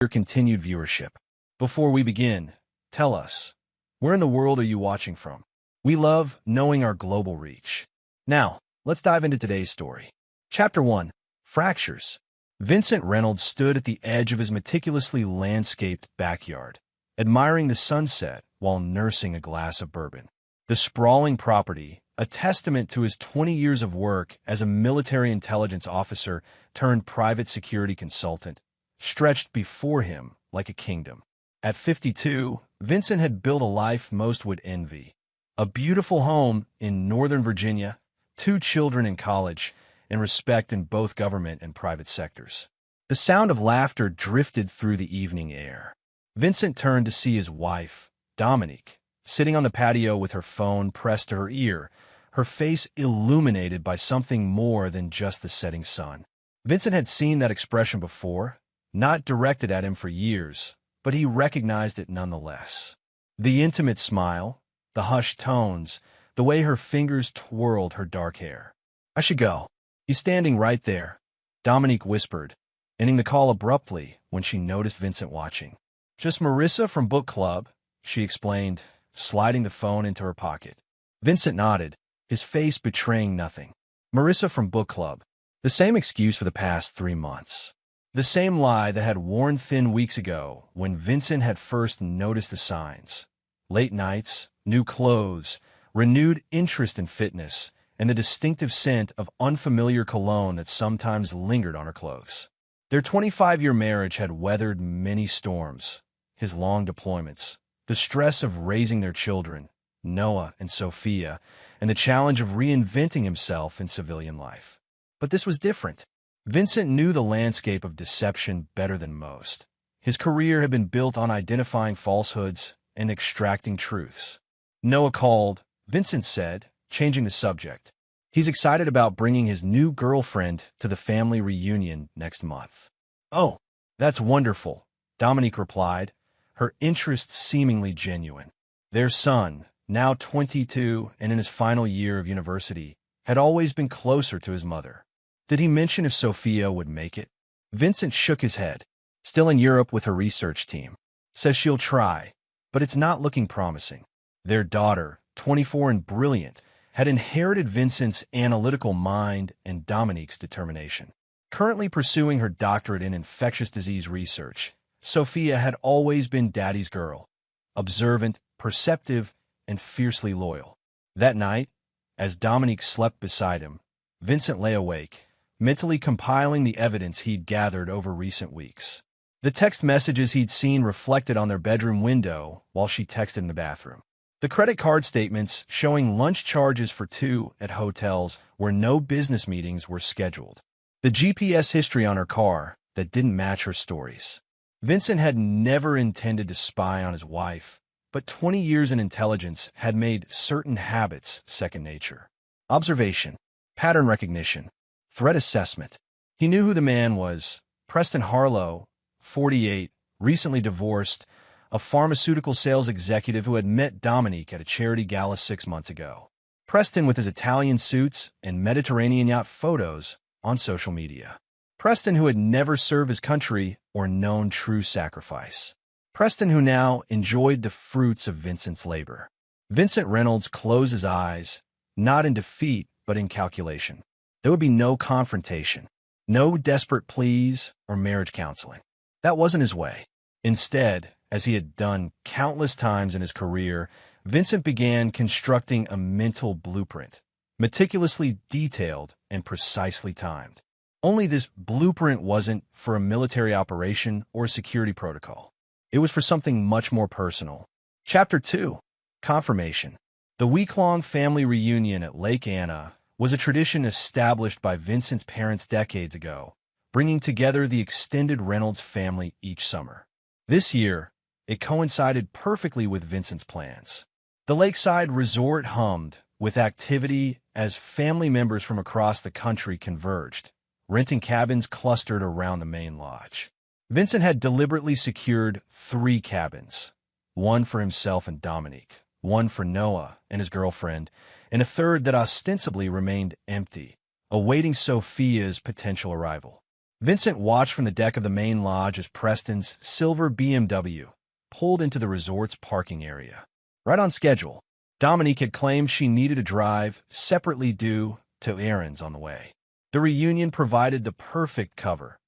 your continued viewership. Before we begin, tell us, where in the world are you watching from? We love knowing our global reach. Now, let's dive into today's story. Chapter 1. Fractures. Vincent Reynolds stood at the edge of his meticulously landscaped backyard, admiring the sunset while nursing a glass of bourbon. The sprawling property, a testament to his 20 years of work as a military intelligence officer turned private security consultant, stretched before him like a kingdom. At 52, Vincent had built a life most would envy. A beautiful home in Northern Virginia, 2 children in college, and respect in both government and private sectors. The sound of laughter drifted through the evening air. Vincent turned to see his wife, Dominique, sitting on the patio with her phone pressed to her ear, her face illuminated by something more than just the setting sun. Vincent had seen that expression before, not directed at him for years, but he recognized it nonetheless. The intimate smile, the hushed tones, the way her fingers twirled her dark hair. "I should go. He's standing right there," Dominique whispered, ending the call abruptly when she noticed Vincent watching. "Just Marissa from book club," she explained, sliding the phone into her pocket. Vincent nodded, his face betraying nothing. Marissa from book club. The same excuse for the past 3 months. The same lie that had worn thin weeks ago when Vincent had first noticed the signs. Late nights, new clothes, renewed interest in fitness, and the distinctive scent of unfamiliar cologne that sometimes lingered on her clothes. Their 25-year marriage had weathered many storms, his long deployments, the stress of raising their children, Noah and Sophia, and the challenge of reinventing himself in civilian life. But this was different. Vincent knew the landscape of deception better than most. His career had been built on identifying falsehoods and extracting truths. Noah called, Vincent said, changing the subject. He's excited about bringing his new girlfriend to the family reunion next month. "Oh, that's wonderful," Dominique replied, her interest seemingly genuine. Their son, now 22 and in his final year of university, had always been closer to his mother. Did he mention if Sophia would make it? Vincent shook his head. "Still in Europe with her research team. Says she'll try, but it's not looking promising." Their daughter, 24 and brilliant, had inherited Vincent's analytical mind and Dominique's determination. Currently pursuing her doctorate in infectious disease research, Sophia had always been Daddy's girl, observant, perceptive, and fiercely loyal. That night, as Dominique slept beside him, Vincent lay awake, mentally compiling the evidence he'd gathered over recent weeks. The text messages he'd seen reflected on their bedroom window while she texted in the bathroom. The credit card statements showing lunch charges for 2 at hotels where no business meetings were scheduled. The GPS history on her car that didn't match her stories. Vincent had never intended to spy on his wife, but 20 years in intelligence had made certain habits second nature. Observation, pattern recognition, threat assessment. He knew who the man was. Preston Harlow, 48, recently divorced, a pharmaceutical sales executive who had met Dominique at a charity gala 6 months ago. Preston with his Italian suits and Mediterranean yacht photos on social media. Preston who had never served his country or known true sacrifice. Preston who now enjoyed the fruits of Vincent's labor. Vincent Reynolds closed his eyes, not in defeat, but in calculation. There would be no confrontation, no desperate pleas or marriage counseling. That wasn't his way. Instead, as he had done countless times in his career, Vincent began constructing a mental blueprint, meticulously detailed and precisely timed. Only this blueprint wasn't for a military operation or security protocol. It was for something much more personal. Chapter 2. Confirmation. The week-long family reunion at Lake Anna was a tradition established by Vincent's parents decades ago, bringing together the extended Reynolds family each summer. This year, it coincided perfectly with Vincent's plans. The lakeside resort hummed with activity as family members from across the country converged, renting cabins clustered around the main lodge. Vincent had deliberately secured 3 cabins, one for himself and Dominique, one for Noah and his girlfriend, and a third that ostensibly remained empty, awaiting Sophia's potential arrival. Vincent watched from the deck of the main lodge as Preston's silver BMW pulled into the resort's parking area. Right on schedule. Dominique had claimed she needed a drive separately due to errands on the way. The reunion provided the perfect cover.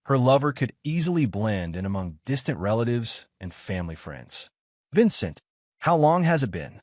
Her lover could easily blend in among distant relatives and family friends. Vincent, how long has it been?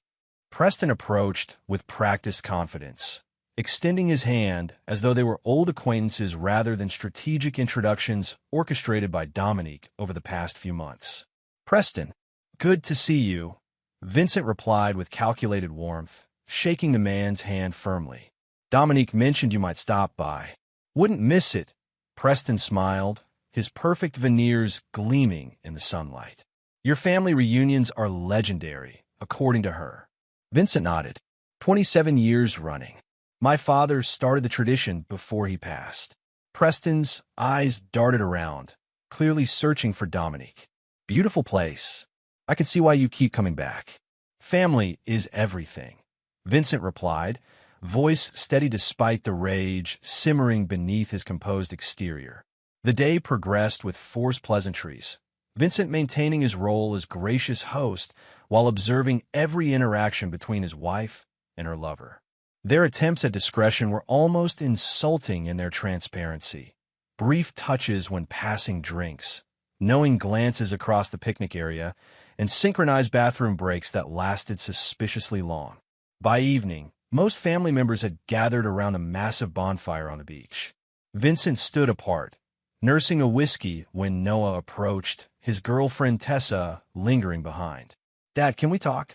Preston approached with practiced confidence, extending his hand as though they were old acquaintances rather than strategic introductions orchestrated by Dominique over the past few months. Preston, good to see you, Vincent replied with calculated warmth, shaking the man's hand firmly. Dominique mentioned you might stop by. Wouldn't miss it. Preston smiled, his perfect veneers gleaming in the sunlight. Your family reunions are legendary, according to her. Vincent nodded. 27 years running. My father started the tradition before he passed. Preston's eyes darted around, clearly searching for Dominique. Beautiful place. I can see why you keep coming back. Family is everything, Vincent replied, voice steady despite the rage simmering beneath his composed exterior. The day progressed with forced pleasantries, Vincent maintaining his role as gracious host while observing every interaction between his wife and her lover. Their attempts at discretion were almost insulting in their transparency. Brief touches when passing drinks, knowing glances across the picnic area, and synchronized bathroom breaks that lasted suspiciously long. By evening, most family members had gathered around a massive bonfire on the beach. Vincent stood apart, nursing a whiskey when Noah approached, his girlfriend Tessa lingering behind. Dad, can we talk?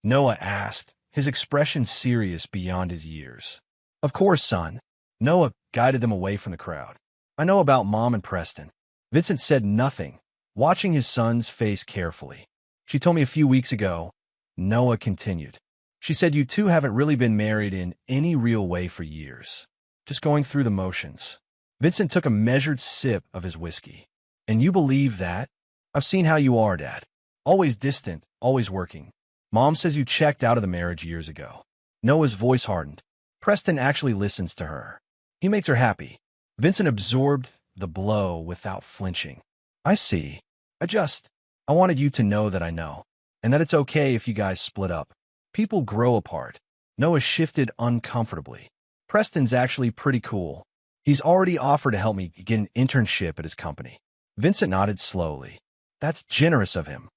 Noah asked, his expression serious beyond his years. Of course, son. Noah guided them away from the crowd. I know about Mom and Preston. Vincent said nothing, watching his son's face carefully. She told me a few weeks ago, Noah continued. She said you two haven't really been married in any real way for years. Just going through the motions. Vincent took a measured sip of his whiskey. And you believe that? I've seen how you are, Dad. Always distant, always working. Mom says you checked out of the marriage years ago. Noah's voice hardened. Preston actually listens to her. He makes her happy. Vincent absorbed the blow without flinching. I see. I wanted you to know that I know, and that it's okay if you guys split up. People grow apart. Noah shifted uncomfortably. Preston's actually pretty cool. He's already offered to help me get an internship at his company. Vincent nodded slowly. That's generous of him.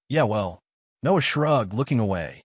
Yeah, well, Noah shrugged, looking away.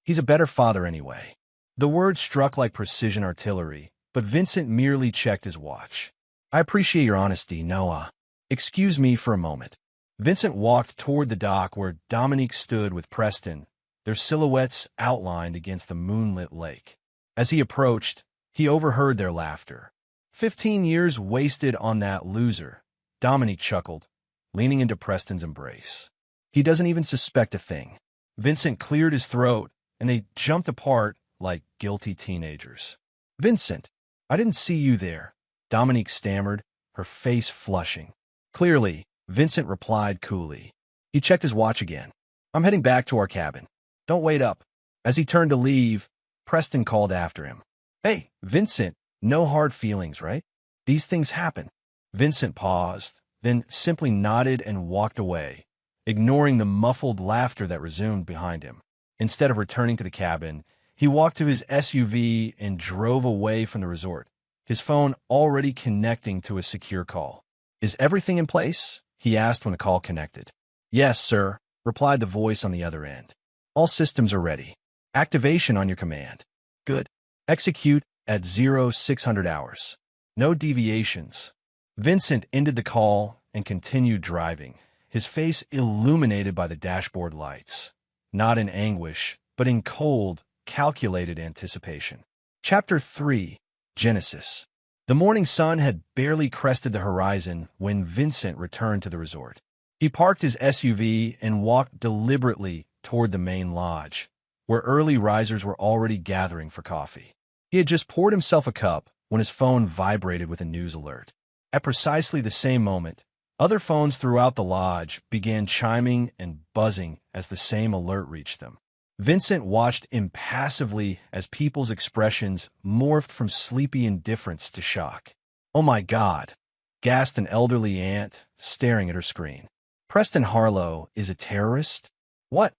He's a better father anyway. The words struck like precision artillery, but Vincent merely checked his watch. I appreciate your honesty, Noah. Excuse me for a moment. Vincent walked toward the dock where Dominique stood with Preston, their silhouettes outlined against the moonlit lake. As he approached, he overheard their laughter. 15 years wasted on that loser, Dominique chuckled, leaning into Preston's embrace. He doesn't even suspect a thing. Vincent cleared his throat, and they jumped apart like guilty teenagers. Vincent, I didn't see you there, Dominique stammered, her face flushing. Clearly, Vincent replied coolly. He checked his watch again. I'm heading back to our cabin. Don't wait up. As he turned to leave, Preston called after him. Hey, Vincent, no hard feelings, right? These things happen. Vincent paused, then simply nodded and walked away, ignoring the muffled laughter that resumed behind him. Instead of returning to the cabin, he walked to his SUV and drove away from the resort, his phone already connecting to a secure call. Is everything in place? He asked when the call connected. Yes, sir, replied the voice on the other end. All systems are ready. Activation on your command. Good. Execute at 0600 hours. No deviations. Vincent ended the call and continued driving, his face illuminated by the dashboard lights. Not in anguish, but in cold, calculated anticipation. Chapter 3. Genesis. The morning sun had barely crested the horizon when Vincent returned to the resort. He parked his SUV and walked deliberately toward the main lodge, where early risers were already gathering for coffee. He had just poured himself a cup when his phone vibrated with a news alert. At precisely the same moment, other phones throughout the lodge began chiming and buzzing as the same alert reached them. Vincent watched impassively as people's expressions morphed from sleepy indifference to shock. Oh my God! gasped an elderly aunt, staring at her screen. Preston Harlow is a terrorist? What?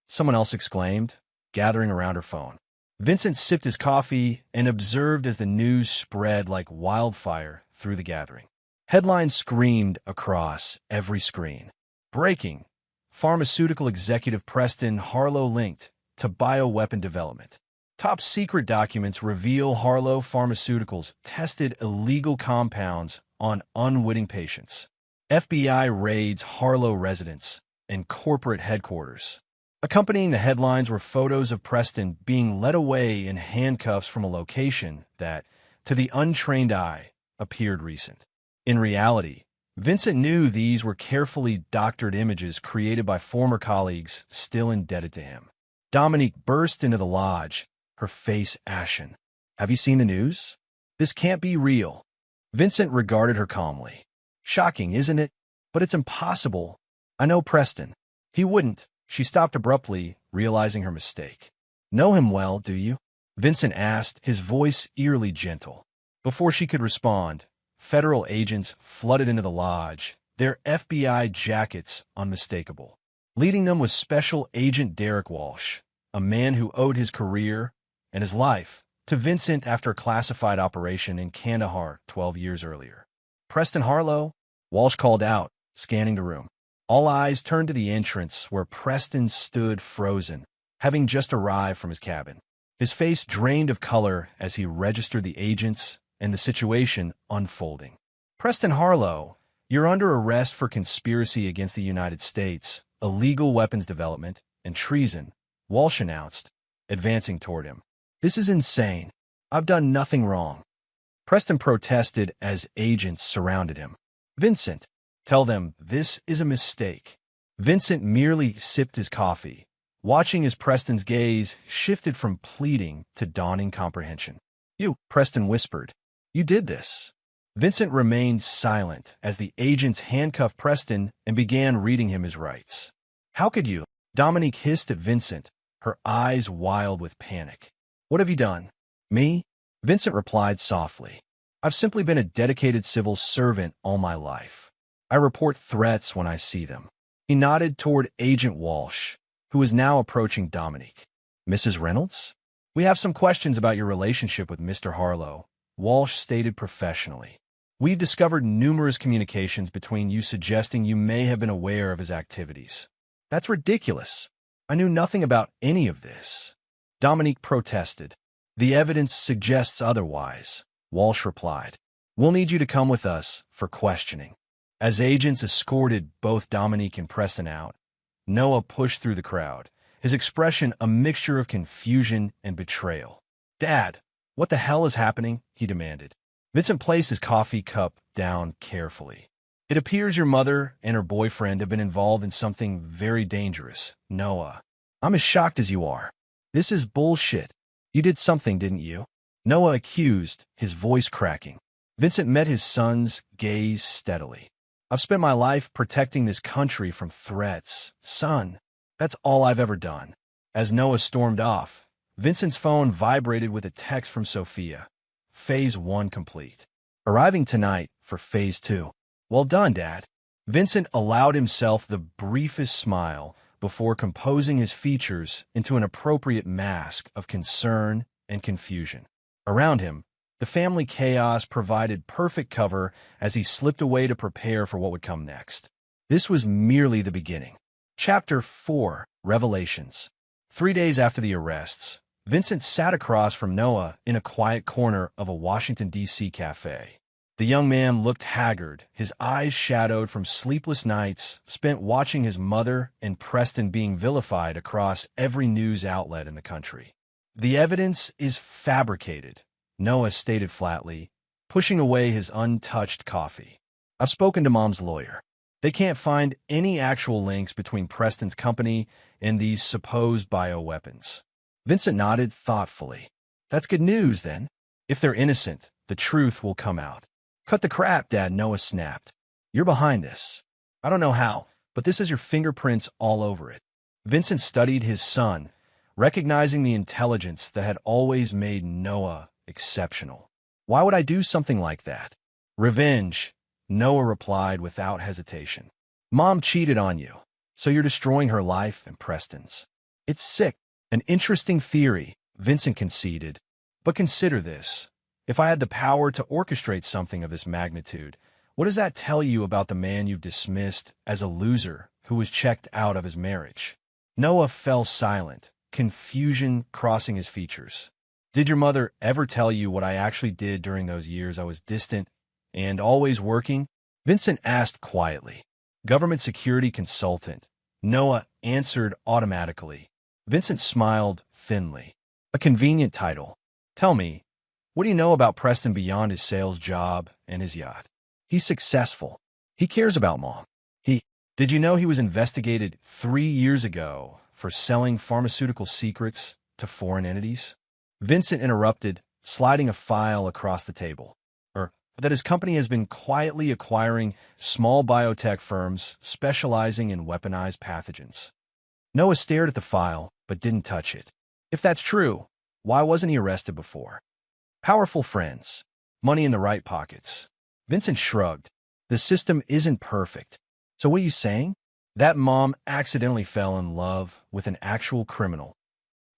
Someone else exclaimed, gathering around her phone. Vincent sipped his coffee and observed as the news spread like wildfire through the gathering. Headlines screamed across every screen. Breaking. Pharmaceutical executive Preston Harlow linked to bioweapon development. Top secret documents reveal Harlow Pharmaceuticals tested illegal compounds on unwitting patients. FBI raids Harlow residence and corporate headquarters. Accompanying the headlines were photos of Preston being led away in handcuffs from a location that, to the untrained eye, appeared recent. In reality, Vincent knew these were carefully doctored images created by former colleagues still indebted to him. Dominique burst into the lodge, her face ashen. "Have you seen the news? This can't be real." Vincent regarded her calmly. "Shocking, isn't it? But it's impossible. I know Preston. He wouldn't." She stopped abruptly, realizing her mistake. "Know him well, do you?" Vincent asked, his voice eerily gentle. Before she could respond, federal agents flooded into the lodge, their FBI jackets unmistakable. Leading them was Special Agent Derek Walsh, a man who owed his career and his life to Vincent after a classified operation in Kandahar 12 years earlier. "Preston Harlow?" Walsh called out, scanning the room. All eyes turned to the entrance where Preston stood frozen, having just arrived from his cabin. His face drained of color as he registered the agents and the situation unfolding. "Preston Harlow, you're under arrest for conspiracy against the United States, illegal weapons development, and treason," Walsh announced, advancing toward him. "This is insane. I've done nothing wrong." Preston protested as agents surrounded him. "Vincent, tell them this is a mistake." Vincent merely sipped his coffee, watching as Preston's gaze shifted from pleading to dawning comprehension. "You," Preston whispered. "You did this." Vincent remained silent as the agents handcuffed Preston and began reading him his rights. "How could you?" Dominique hissed at Vincent, her eyes wild with panic. "What have you done?" "Me?" Vincent replied softly. "I've simply been a dedicated civil servant all my life. I report threats when I see them." He nodded toward Agent Walsh, who was now approaching Dominique. "Mrs. Reynolds? We have some questions about your relationship with Mr. Harlow," Walsh stated professionally. "We've discovered numerous communications between you suggesting you may have been aware of his activities." "That's ridiculous. I knew nothing about any of this." Dominique protested. "The evidence suggests otherwise," Walsh replied. "We'll need you to come with us for questioning." As agents escorted both Dominique and Preston out, Noah pushed through the crowd, his expression a mixture of confusion and betrayal. "Dad, what the hell is happening?" he demanded. Vincent placed his coffee cup down carefully. "It appears your mother and her boyfriend have been involved in something very dangerous, Noah. I'm as shocked as you are. This is bullshit. You did something, didn't you?" Noah accused, his voice cracking. Vincent met his son's gaze steadily. "I've spent my life protecting this country from threats, son. That's all I've ever done." As Noah stormed off, Vincent's phone vibrated with a text from Sophia. Phase 1 complete. Arriving tonight for Phase 2. "Well done, Dad." Vincent allowed himself the briefest smile before composing his features into an appropriate mask of concern and confusion. Around him, the family chaos provided perfect cover as he slipped away to prepare for what would come next. This was merely the beginning. Chapter 4: Revelations. 3 days after the arrests, Vincent sat across from Noah in a quiet corner of a Washington, D.C. cafe. The young man looked haggard, his eyes shadowed from sleepless nights spent watching his mother and Preston being vilified across every news outlet in the country. "The evidence is fabricated," Noah stated flatly, pushing away his untouched coffee. "I've spoken to Mom's lawyer. They can't find any actual links between Preston's company and these supposed bioweapons." Vincent nodded thoughtfully. "That's good news, then. If they're innocent, the truth will come out." "Cut the crap, Dad," Noah snapped. "You're behind this. I don't know how, but this has your fingerprints all over it." Vincent studied his son, recognizing the intelligence that had always made Noah exceptional. "Why would I do something like that?" "Revenge," Noah replied without hesitation. Mom cheated on you, so you're destroying her life and Preston's. It's sick. An interesting theory, Vincent conceded. But consider this. If I had the power to orchestrate something of this magnitude, what does that tell you about the man you've dismissed as a loser who was checked out of his marriage? Noah fell silent, confusion crossing his features. Did your mother ever tell you what I actually did during those years I was distant and always working? Vincent asked quietly. Government security consultant. Noah answered automatically. Vincent smiled thinly. A convenient title. Tell me, what do you know about Preston beyond his sales job and his yacht? He's successful. He cares about Mom. Did you know he was investigated 3 years ago for selling pharmaceutical secrets to foreign entities? Vincent interrupted, sliding a file across the table. That his company has been quietly acquiring small biotech firms specializing in weaponized pathogens. Noah stared at the file, but didn't touch it. If that's true, why wasn't he arrested before? Powerful friends. Money in the right pockets. Vincent shrugged. The system isn't perfect. So what are you saying? That Mom accidentally fell in love with an actual criminal.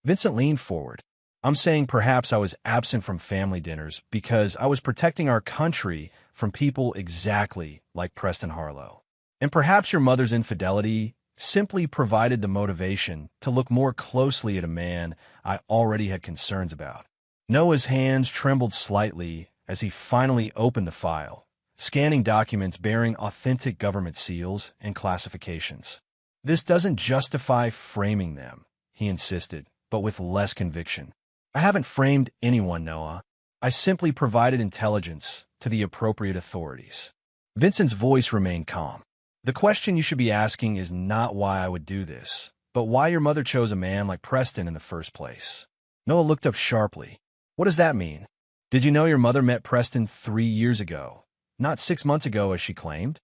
Vincent leaned forward. I'm saying perhaps I was absent from family dinners because I was protecting our country from people exactly like Preston Harlow. And perhaps your mother's infidelity simply provided the motivation to look more closely at a man I already had concerns about. Noah's hands trembled slightly as he finally opened the file, scanning documents bearing authentic government seals and classifications. This doesn't justify framing them, he insisted, but with less conviction. I haven't framed anyone, Noah. I simply provided intelligence to the appropriate authorities. Vincent's voice remained calm. The question you should be asking is not why I would do this, but why your mother chose a man like Preston in the first place. Noah looked up sharply. What does that mean? Did you know your mother met Preston 3 years ago, not 6 months ago as she claimed?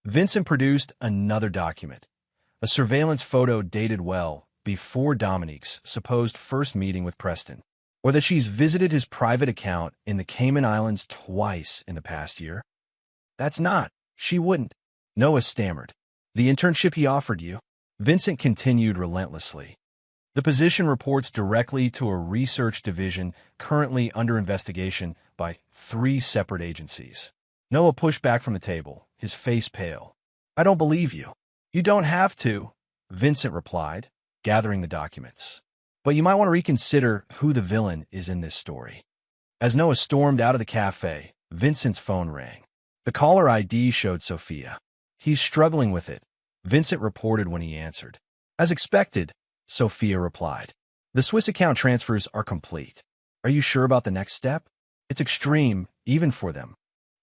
Vincent produced another document, a surveillance photo dated well before Dominique's supposed first meeting with Preston, or that she's visited his private account in the Cayman Islands twice in the past year. She wouldn't. Noah stammered. The internship he offered you? Vincent continued relentlessly. The position reports directly to a research division currently under investigation by 3 separate agencies. Noah pushed back from the table, his face pale. I don't believe you. You don't have to, Vincent replied, gathering the documents. But you might want to reconsider who the villain is in this story. As Noah stormed out of the cafe, Vincent's phone rang. The caller ID showed Sophia. He's struggling with it, Vincent reported when he answered. As expected, Sophia replied. The Swiss account transfers are complete. Are you sure about the next step? It's extreme, even for them.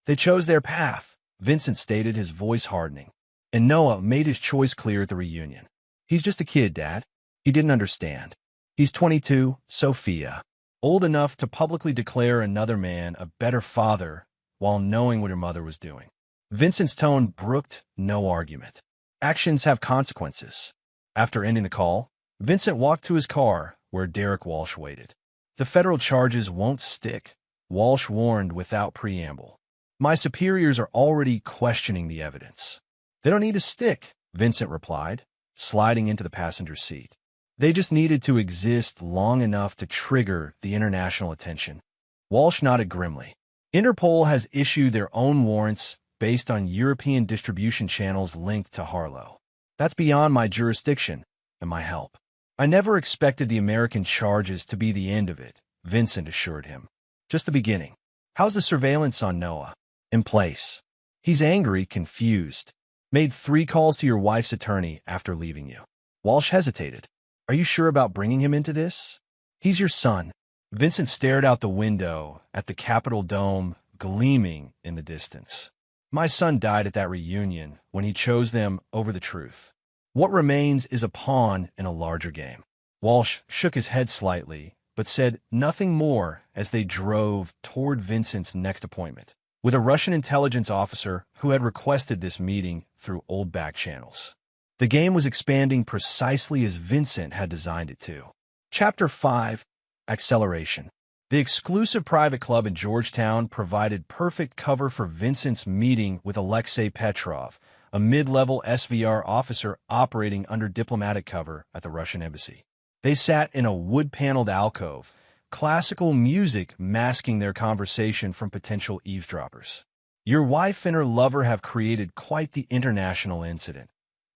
They chose their path, Vincent stated, his voice hardening. And Noah made his choice clear at the reunion. He's just a kid, Dad. He didn't understand. He's 22, Sophia, old enough to publicly declare another man a better father while knowing what her mother was doing. Vincent's tone brooked no argument. Actions have consequences. After ending the call, Vincent walked to his car where Derek Walsh waited. The federal charges won't stick, Walsh warned without preamble. My superiors are already questioning the evidence. They don't need to stick, Vincent replied, sliding into the passenger seat. They just needed to exist long enough to trigger the international attention. Walsh nodded grimly. Interpol has issued their own warrants based on European distribution channels linked to Harlow. That's beyond my jurisdiction and my help. I never expected the American charges to be the end of it, Vincent assured him. Just the beginning. How's the surveillance on Noah? In place. He's angry, confused. Made 3 calls to your wife's attorney after leaving you. Walsh hesitated. Are you sure about bringing him into this? He's your son. Vincent stared out the window at the Capitol dome gleaming in the distance. My son died at that reunion when he chose them over the truth. What remains is a pawn in a larger game. Walsh shook his head slightly, but said nothing more as they drove toward Vincent's next appointment, with a Russian intelligence officer who had requested this meeting through old back channels. The game was expanding precisely as Vincent had designed it to. Chapter 5. Acceleration. The exclusive private club in Georgetown provided perfect cover for Vincent's meeting with Alexei Petrov, a mid-level SVR officer operating under diplomatic cover at the Russian embassy. They sat in a wood-paneled alcove, classical music masking their conversation from potential eavesdroppers. "Your wife and her lover have created quite the international incident,"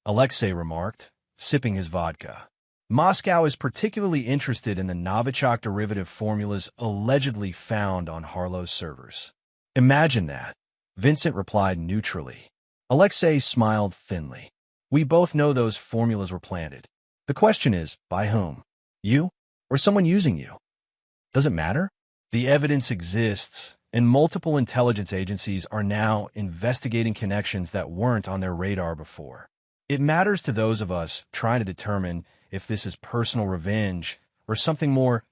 Alexei remarked, sipping his vodka. "Moscow is particularly interested in the Novichok derivative formulas allegedly found on Harlow's servers." "Imagine that," Vincent replied neutrally. Alexei smiled thinly. "We both know those formulas were planted. The question is, by whom? You or someone using you? Does it matter? The evidence exists, and multiple intelligence agencies are now investigating connections that weren't on their radar before. It matters to those of us trying to determine if this is personal revenge or something more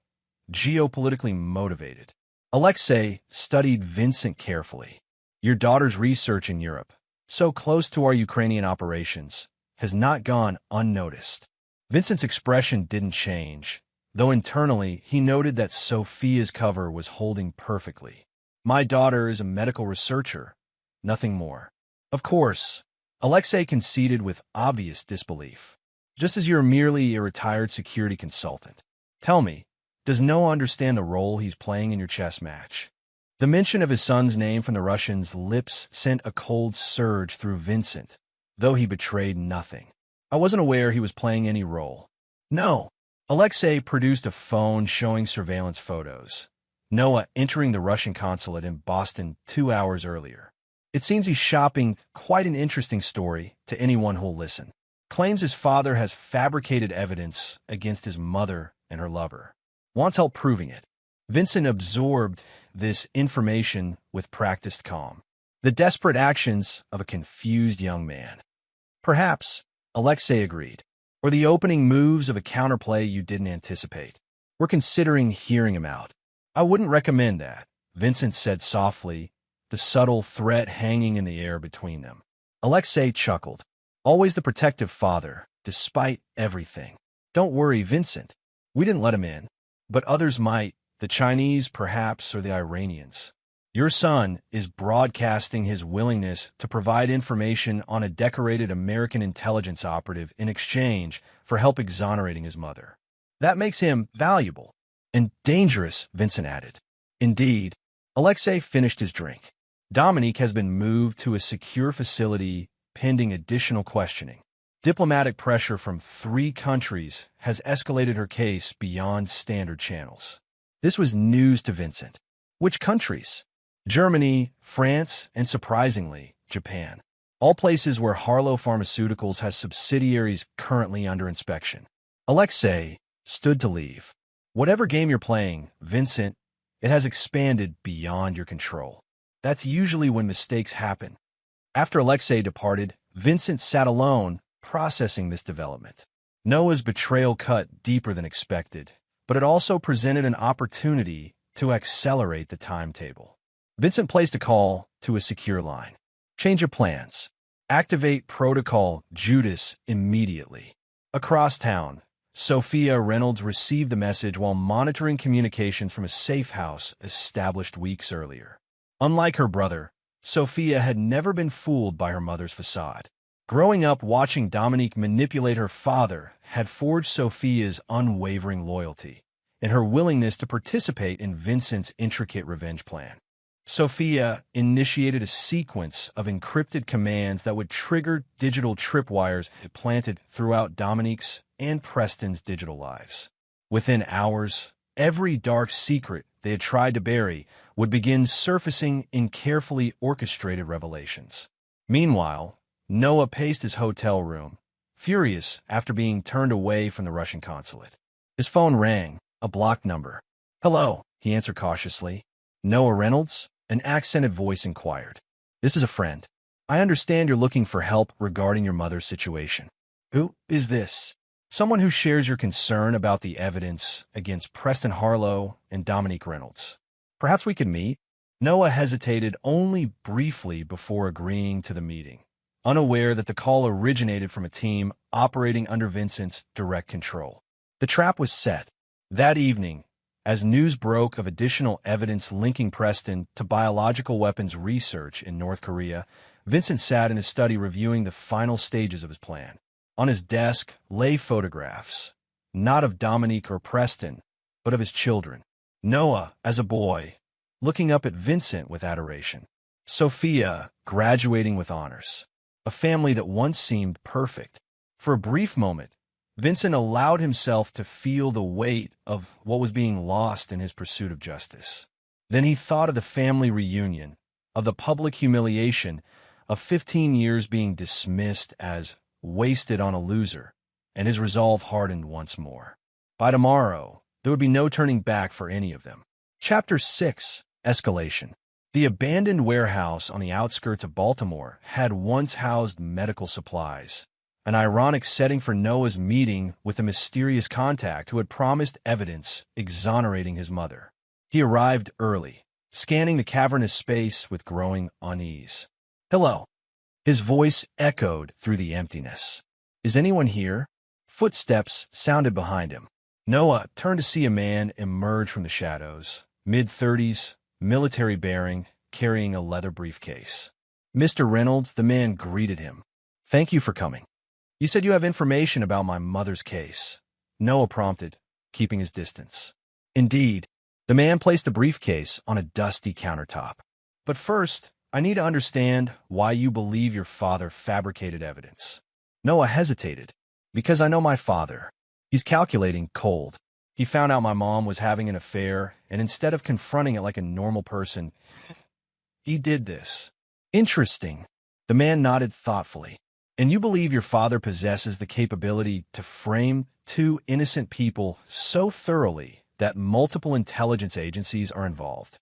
geopolitically motivated." Alexei studied Vincent carefully. "Your daughter's research in Europe, so close to our Ukrainian operations, has not gone unnoticed." Vincent's expression didn't change, though internally he noted that Sophia's cover was holding perfectly. "My daughter is a medical researcher, nothing more." "Of course," Alexei conceded with obvious disbelief. "Just as you're merely a retired security consultant. Tell me, does Noah understand the role he's playing in your chess match?" The mention of his son's name from the Russian's lips sent a cold surge through Vincent, though he betrayed nothing. "I wasn't aware he was playing any role." "No." Alexei produced a phone showing surveillance photos. Noah entering the Russian consulate in Boston 2 hours earlier. "It seems he's shopping quite an interesting story to anyone who'll listen. Claims his father has fabricated evidence against his mother and her lover. Wants help proving it." Vincent absorbed this information with practiced calm. The desperate actions of a confused young man. "Perhaps," Alexei agreed. "Or the opening moves of a counterplay you didn't anticipate. We're considering hearing him out." "I wouldn't recommend that," Vincent said softly, the subtle threat hanging in the air between them. Alexei chuckled. Always the protective father, despite everything. "Don't worry, Vincent. We didn't let him in. But others might, the Chinese perhaps, or the Iranians. Your son is broadcasting his willingness to provide information on a decorated American intelligence operative in exchange for help exonerating his mother. That makes him valuable and dangerous," Vincent added. "Indeed." Alexei finished his drink. "Dominique has been moved to a secure facility pending additional questioning. Diplomatic pressure from 3 countries has escalated her case beyond standard channels." This was news to Vincent. Which countries? Germany, France, and surprisingly, Japan. All places where Harlow Pharmaceuticals has subsidiaries currently under inspection. Alexei stood to leave. "Whatever game you're playing, Vincent, it has expanded beyond your control. That's usually when mistakes happen." After Alexei departed, Vincent sat alone, processing this development. Noah's betrayal cut deeper than expected, but it also presented an opportunity to accelerate the timetable. Vincent placed a call to a secure line. "Change of plans. Activate Protocol Judas immediately." Across town, Sophia Reynolds received the message while monitoring communications from a safe house established weeks earlier. Unlike her brother, Sophia had never been fooled by her mother's facade. Growing up watching Dominique manipulate her father had forged Sophia's unwavering loyalty and her willingness to participate in Vincent's intricate revenge plan. Sophia initiated a sequence of encrypted commands that would trigger digital tripwires planted throughout Dominique's and Preston's digital lives. Within hours, every dark secret they had tried to bury would begin surfacing in carefully orchestrated revelations. Meanwhile, Noah paced his hotel room, furious after being turned away from the Russian consulate. His phone rang, a blocked number. "Hello," he answered cautiously. "Noah Reynolds?" An accented voice inquired. "This is a friend. I understand you're looking for help regarding your mother's situation." "Who is this?" "Someone who shares your concern about the evidence against Preston Harlow and Dominique Reynolds. Perhaps we could meet?" Noah hesitated only briefly before agreeing to the meeting, unaware that the call originated from a team operating under Vincent's direct control. The trap was set. That evening, As news broke of additional evidence linking Preston to biological weapons research in North Korea, Vincent sat in his study reviewing the final stages of his plan. On his desk lay photographs, not of Dominique or Preston, but of his children. Noah, as a boy, looking up at Vincent with adoration. Sophia, graduating with honors. A family that once seemed perfect. For a brief moment, Vincent allowed himself to feel the weight of what was being lost in his pursuit of justice. Then he thought of the family reunion, of the public humiliation, of 15 years being dismissed as wasted on a loser, and his resolve hardened once more. By tomorrow, there would be no turning back for any of them. Chapter 6: Escalation. The abandoned warehouse on the outskirts of Baltimore had once housed medical supplies, an ironic setting for Noah's meeting with a mysterious contact who had promised evidence exonerating his mother. He arrived early, scanning the cavernous space with growing unease. "Hello." His voice echoed through the emptiness. "Is anyone here?" Footsteps sounded behind him. Noah turned to see a man emerge from the shadows, mid-30s, military bearing, carrying a leather briefcase. "Mr. Reynolds," the man greeted him. "Thank you for coming. You said you have information about my mother's case." Noah prompted, keeping his distance. "Indeed." The man placed the briefcase on a dusty countertop. "But first, I need to understand why you believe your father fabricated evidence." Noah hesitated. "Because I know my father. He's calculating, cold. He found out my mom was having an affair, and instead of confronting it like a normal person, he did this." "Interesting." The man nodded thoughtfully. "And you believe your father possesses the capability to frame two innocent people so thoroughly that multiple intelligence agencies are involved?"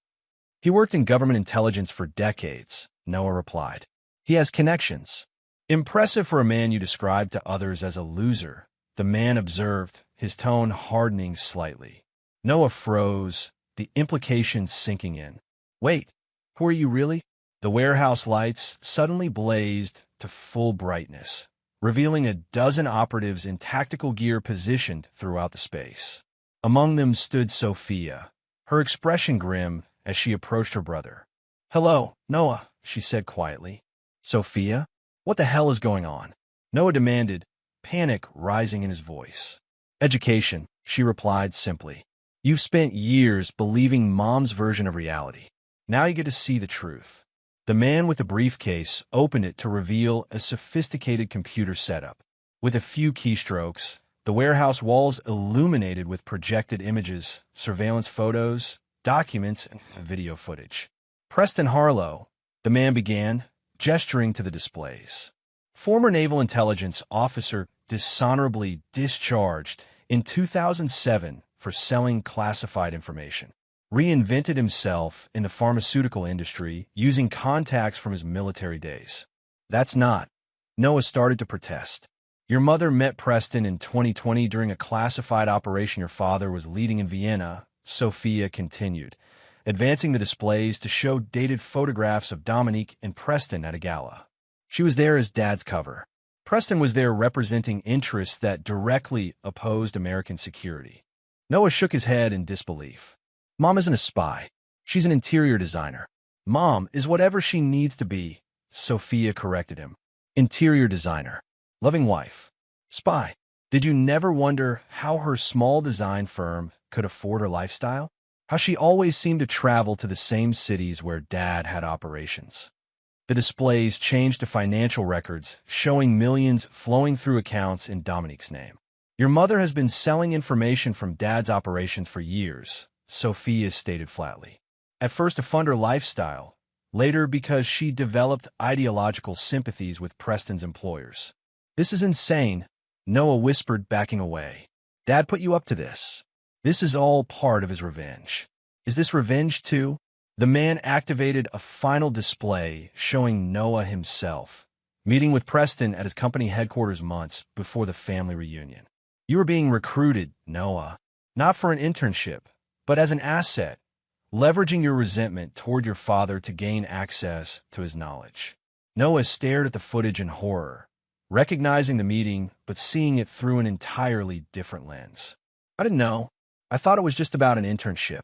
"He worked in government intelligence for decades," Noah replied. "He has connections." "Impressive for a man you described to others as a loser," the man observed, his tone hardening slightly. Noah froze, the implications sinking in. "Wait, who are you really?" The warehouse lights suddenly blazed to full brightness, revealing a dozen operatives in tactical gear positioned throughout the space. Among them stood Sophia, her expression grim as she approached her brother. "Hello, Noah," she said quietly. "Sophia? What the hell is going on?" Noah demanded, panic rising in his voice. "Education," she replied simply. "You've spent years believing Mom's version of reality. Now you get to see the truth." The man with the briefcase opened it to reveal a sophisticated computer setup. With a few keystrokes, the warehouse walls illuminated with projected images, surveillance photos, documents, and video footage. "Preston Harlow," the man began, gesturing to the displays. "Former Naval Intelligence officer dishonorably discharged in 2007 for selling classified information. Reinvented himself in the pharmaceutical industry using contacts from his military days." "That's not." Noah started to protest. "Your mother met Preston in 2020 during a classified operation your father was leading in Vienna," Sophia continued, advancing the displays to show dated photographs of Dominique and Preston at a gala. "She was there as Dad's cover. Preston was there representing interests that directly opposed American security." Noah shook his head in disbelief. "Mom isn't a spy. She's an interior designer." "Mom is whatever she needs to be," Sophia corrected him. "Interior designer. Loving wife. Spy. Did you never wonder how her small design firm could afford her lifestyle? How she always seemed to travel to the same cities where Dad had operations?" The displays changed to financial records, showing millions flowing through accounts in Dominique's name. "Your mother has been selling information from Dad's operations for years," Sophia stated flatly. "At first to fund her lifestyle, later because she developed ideological sympathies with Preston's employers." "This is insane," Noah whispered, backing away. "Dad put you up to this. This is all part of his revenge." "Is this revenge too?" The man activated a final display showing Noah himself, meeting with Preston at his company headquarters months before the family reunion. "You were being recruited, Noah, not for an internship, but as an asset, leveraging your resentment toward your father to gain access to his knowledge." Noah stared at the footage in horror, recognizing the meeting but seeing it through an entirely different lens. "I didn't know." I thought it was just about an internship.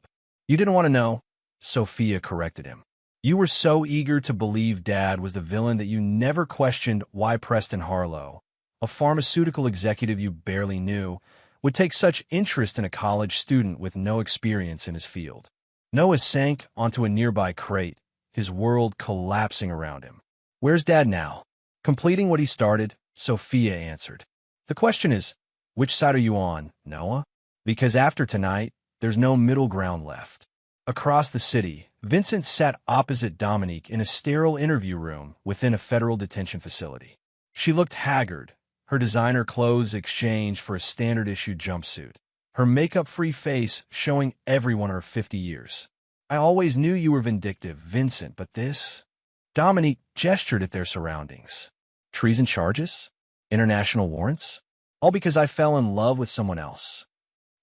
You didn't want to know? Sophia corrected him. You were so eager to believe Dad was the villain that you never questioned why Preston Harlow, a pharmaceutical executive you barely knew, would take such interest in a college student with no experience in his field. Noah sank onto a nearby crate, his world collapsing around him. Where's Dad now? Completing what he started, Sophia answered. The question is, which side are you on, Noah? Because after tonight, there's no middle ground left. Across the city, Vincent sat opposite Dominique in a sterile interview room within a federal detention facility. She looked haggard, her designer clothes exchanged for a standard-issue jumpsuit, her makeup-free face showing everyone her 50 years. I always knew you were vindictive, Vincent, but this? Dominique gestured at their surroundings. Treason charges? International warrants? All because I fell in love with someone else.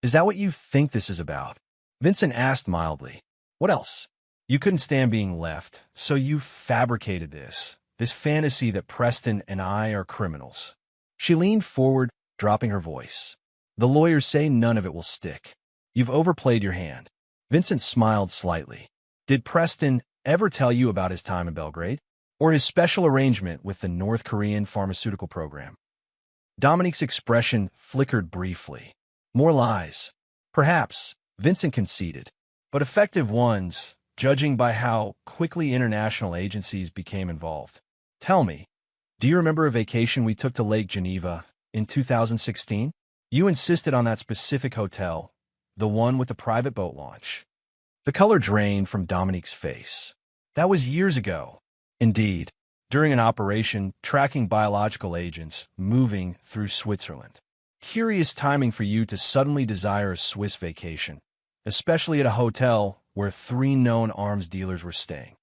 Is that what you think this is about? Vincent asked mildly. What else? You couldn't stand being left, so you fabricated this fantasy that Preston and I are criminals. She leaned forward, dropping her voice. The lawyers say none of it will stick. You've overplayed your hand. Vincent smiled slightly. Did Preston ever tell you about his time in Belgrade? Or his special arrangement with the North Korean pharmaceutical program? Dominique's expression flickered briefly. More lies. Perhaps, Vincent conceded, but effective ones, judging by how quickly international agencies became involved. Tell me, do you remember a vacation we took to Lake Geneva in 2016? You insisted on that specific hotel, the one with the private boat launch. The color drained from Dominique's face. That was years ago. Indeed, during an operation tracking biological agents moving through Switzerland. Curious timing for you to suddenly desire a Swiss vacation, especially at a hotel where 3 known arms dealers were staying.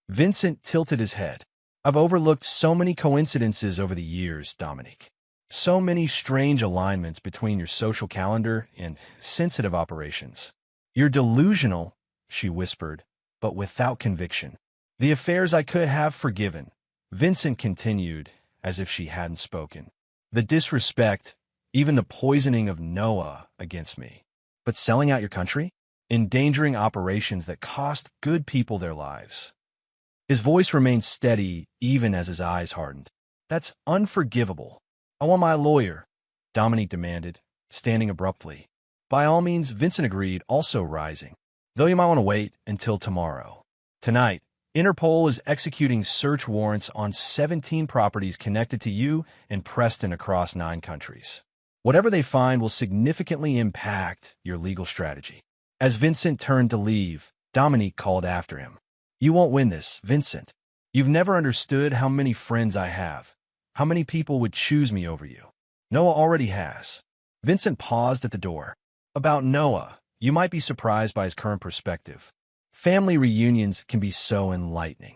Vincent tilted his head. I've overlooked so many coincidences over the years, Dominique. So many strange alignments between your social calendar and sensitive operations. You're delusional, she whispered, but without conviction. The affairs I could have forgiven, Vincent continued, as if she hadn't spoken. The disrespect, even the poisoning of Noah against me. But selling out your country? Endangering operations that cost good people their lives. His voice remained steady even as his eyes hardened. That's unforgivable. I want my lawyer, Dominique demanded, standing abruptly. By all means, Vincent agreed, also rising. Though you might want to wait until tomorrow. Tonight, Interpol is executing search warrants on 17 properties connected to you and Preston across 9 countries. Whatever they find will significantly impact your legal strategy. As Vincent turned to leave, Dominique called after him. You won't win this, Vincent. You've never understood how many friends I have, how many people would choose me over you. Noah already has. Vincent paused at the door. About Noah, you might be surprised by his current perspective. Family reunions can be so enlightening.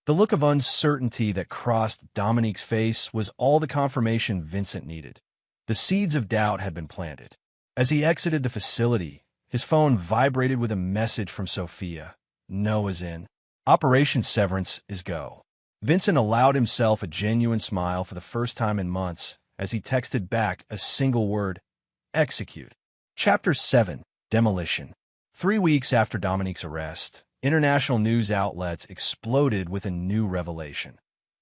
The look of uncertainty that crossed Dominique's face was all the confirmation Vincent needed. The seeds of doubt had been planted. As he exited the facility, his phone vibrated with a message from Sophia. Noah's in. Operation Severance is go. Vincent allowed himself a genuine smile for the first time in months as he texted back a single word, execute. Chapter 7, Demolition. 3 weeks after Dominique's arrest, international news outlets exploded with a new revelation.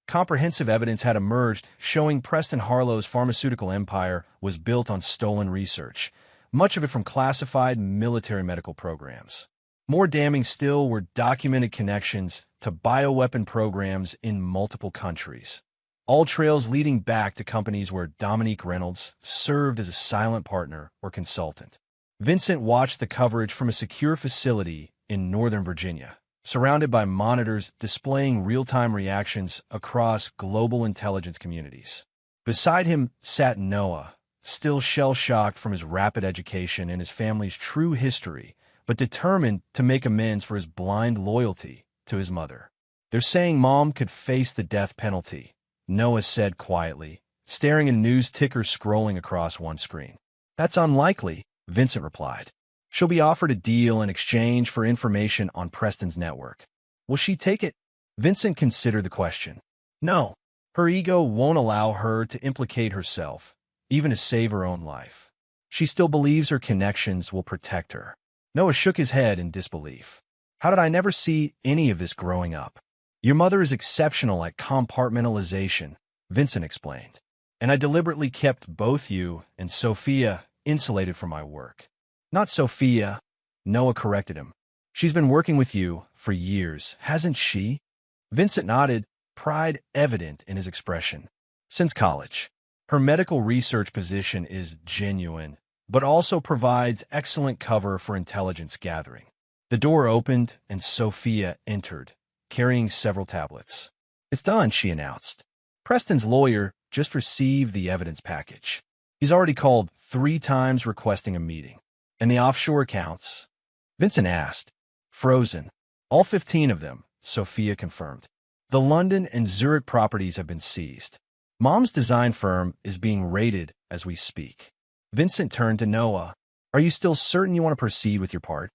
Comprehensive evidence had emerged showing Preston Harlow's pharmaceutical empire was built on stolen research, much of it from classified military medical programs. More damning still were documented connections to bioweapon programs in multiple countries, all trails leading back to companies where Dominique Reynolds served as a silent partner or consultant. Vincent watched the coverage from a secure facility in Northern Virginia, surrounded by monitors displaying real-time reactions across global intelligence communities. Beside him sat Noah, still shell-shocked from his rapid education and his family's true history, but determined to make amends for his blind loyalty to his mother. They're saying Mom could face the death penalty, Noah said quietly, staring at a news ticker scrolling across one screen. That's unlikely, Vincent replied. She'll be offered a deal in exchange for information on Preston's network. Will she take it? Vincent considered the question. No, her ego won't allow her to implicate herself, even to save her own life. She still believes her connections will protect her. Noah shook his head in disbelief. How did I never see any of this growing up? Your mother is exceptional at compartmentalization, Vincent explained. And I deliberately kept both you and Sophia insulated from my work. Not Sophia, Noah corrected him. She's been working with you for years, hasn't she? Vincent nodded, pride evident in his expression. Since college. Her medical research position is genuine, but also provides excellent cover for intelligence gathering. The door opened and Sophia entered, carrying several tablets. It's done, she announced. Preston's lawyer just received the evidence package. He's already called 3 times requesting a meeting. And the offshore accounts? Vincent asked. Frozen. All 15 of them, Sophia confirmed. The London and Zurich properties have been seized. Mom's design firm is being raided as we speak. Vincent turned to Noah. Are you still certain you want to proceed with your part?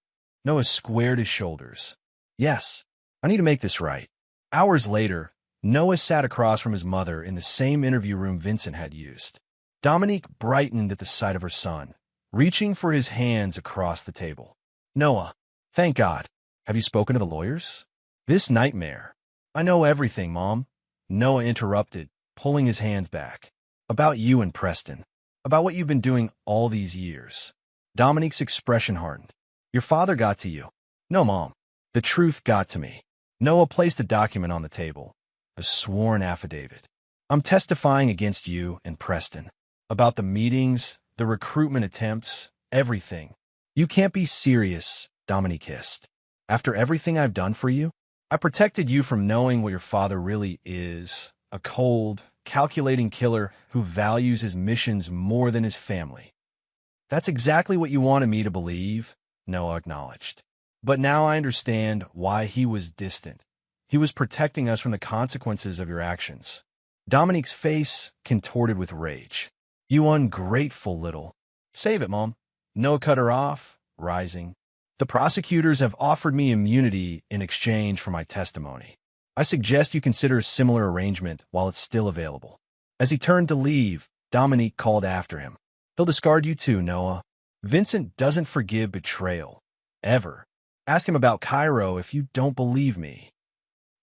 Noah squared his shoulders. Yes, I need to make this right. Hours later, Noah sat across from his mother in the same interview room Vincent had used. Dominique brightened at the sight of her son, reaching for his hands across the table. Noah, thank God. Have you spoken to the lawyers? This nightmare. I know everything, Mom. Noah interrupted, pulling his hands back. About you and Preston. About what you've been doing all these years. Dominique's expression hardened. Your father got to you. No, Mom. The truth got to me. Noah placed a document on the table. A sworn affidavit. I'm testifying against you and Preston. About the meetings, the recruitment attempts, everything. You can't be serious, Dominique hissed. After everything I've done for you? I protected you from knowing what your father really is. A cold, calculating killer who values his missions more than his family. That's exactly what you wanted me to believe, Noah acknowledged. But now I understand why he was distant. He was protecting us from the consequences of your actions. Dominique's face contorted with rage. You ungrateful little. Save it, Mom. Noah cut her off, rising. The prosecutors have offered me immunity in exchange for my testimony. I suggest you consider a similar arrangement while it's still available. As he turned to leave, Dominique called after him. He'll discard you too, Noah. Vincent doesn't forgive betrayal. Ever. Ask him about Cairo if you don't believe me.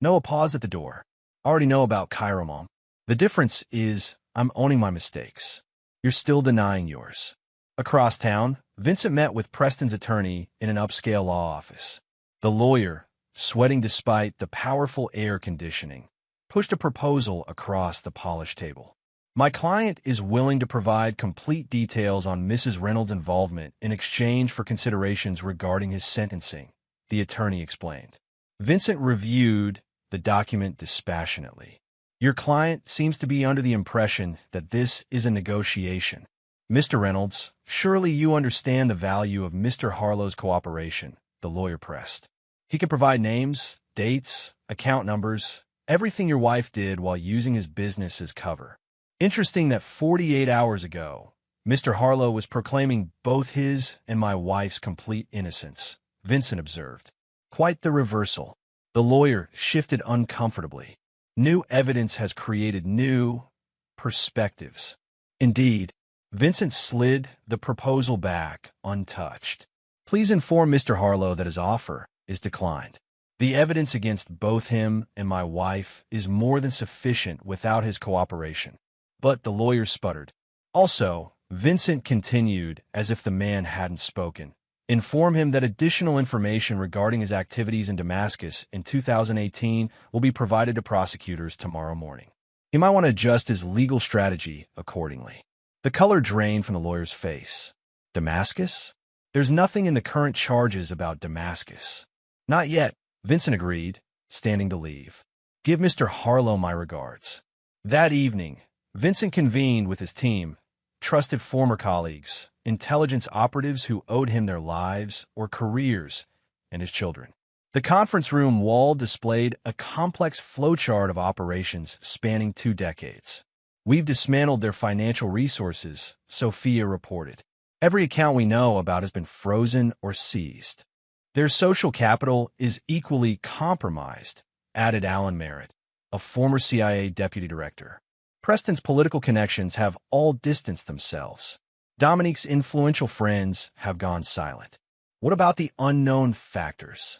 Noah paused at the door. I already know about Cairo, Mom. The difference is I'm owning my mistakes. You're still denying yours. Across town, Vincent met with Preston's attorney in an upscale law office. The lawyer, sweating despite the powerful air conditioning, pushed a proposal across the polished table. My client is willing to provide complete details on Mrs. Reynolds' involvement in exchange for considerations regarding his sentencing, the attorney explained. Vincent reviewed the document dispassionately. Your client seems to be under the impression that this is a negotiation. Mr. Reynolds, surely you understand the value of Mr. Harlow's cooperation, the lawyer pressed. He can provide names, dates, account numbers, everything your wife did while using his business as cover. Interesting that 48 hours ago, Mr. Harlow was proclaiming both his and my wife's complete innocence, Vincent observed. Quite the reversal. The lawyer shifted uncomfortably. New evidence has created new perspectives. Indeed, Vincent slid the proposal back untouched. Please inform Mr. Harlow that his offer is declined. The evidence against both him and my wife is more than sufficient without his cooperation. But the lawyer sputtered. Also, Vincent continued as if the man hadn't spoken. Inform him that additional information regarding his activities in Damascus in 2018 will be provided to prosecutors tomorrow morning. He might want to adjust his legal strategy accordingly. The color drained from the lawyer's face. Damascus? There's nothing in the current charges about Damascus. Not yet, Vincent agreed, standing to leave. Give Mr. Harlow my regards. That evening, Vincent convened with his team, trusted former colleagues, intelligence operatives who owed him their lives or careers, and his children. The conference room wall displayed a complex flowchart of operations spanning 2 decades. We've dismantled their financial resources, Sophia reported. Every account we know about has been frozen or seized. Their social capital is equally compromised, added Alan Merritt, a former CIA deputy director. Preston's political connections have all distanced themselves. Dominique's influential friends have gone silent. What about the unknown factors?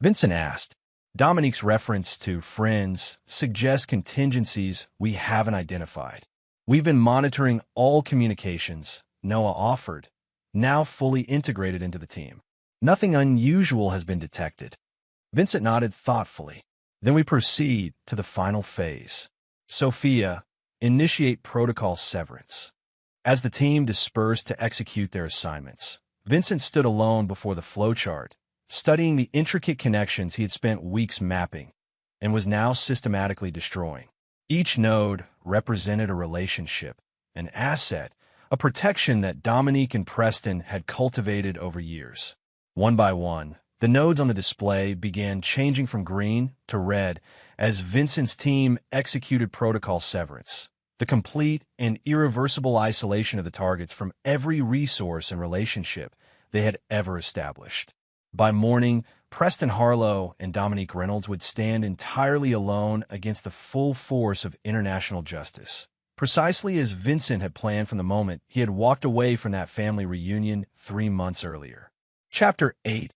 Vincent asked. Dominique's reference to friends suggests contingencies we haven't identified. We've been monitoring all communications, Noah offered, now fully integrated into the team. Nothing unusual has been detected. Vincent nodded thoughtfully. Then we proceed to the final phase. Sophia, initiate protocol severance. As the team dispersed to execute their assignments, Vincent stood alone before the flowchart, studying the intricate connections he had spent weeks mapping and was now systematically destroying. Each node represented a relationship, an asset, a protection that Dominique and Preston had cultivated over years. One by one, the nodes on the display began changing from green to red as Vincent's team executed protocol severance, the complete and irreversible isolation of the targets from every resource and relationship they had ever established. By morning, Preston Harlow and Dominique Reynolds would stand entirely alone against the full force of international justice, precisely as Vincent had planned from the moment he had walked away from that family reunion 3 months earlier. Chapter 8.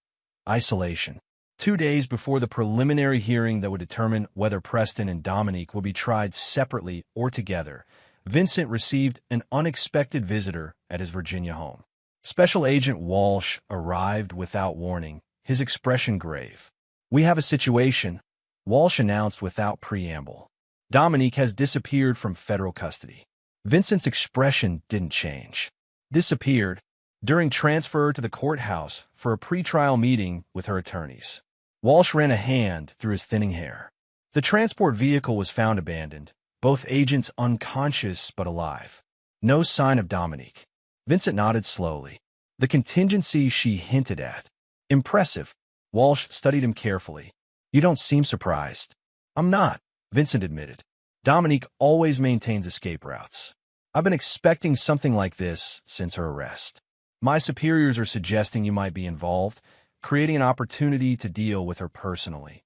Isolation. 2 days before the preliminary hearing that would determine whether Preston and Dominique would be tried separately or together, Vincent received an unexpected visitor at his Virginia home. Special Agent Walsh arrived without warning, his expression grave. "We have a situation," Walsh announced without preamble. "Dominique has disappeared from federal custody." Vincent's expression didn't change. Disappeared during transfer to the courthouse for a pretrial meeting with her attorneys. Walsh ran a hand through his thinning hair. The transport vehicle was found abandoned, both agents unconscious but alive. No sign of Dominique. Vincent nodded slowly. The contingency she hinted at. Impressive. Walsh studied him carefully. "You don't seem surprised." "I'm not," Vincent admitted. "Dominique always maintains escape routes. I've been expecting something like this since her arrest. My superiors are suggesting you might be involved, creating an opportunity to deal with her personally."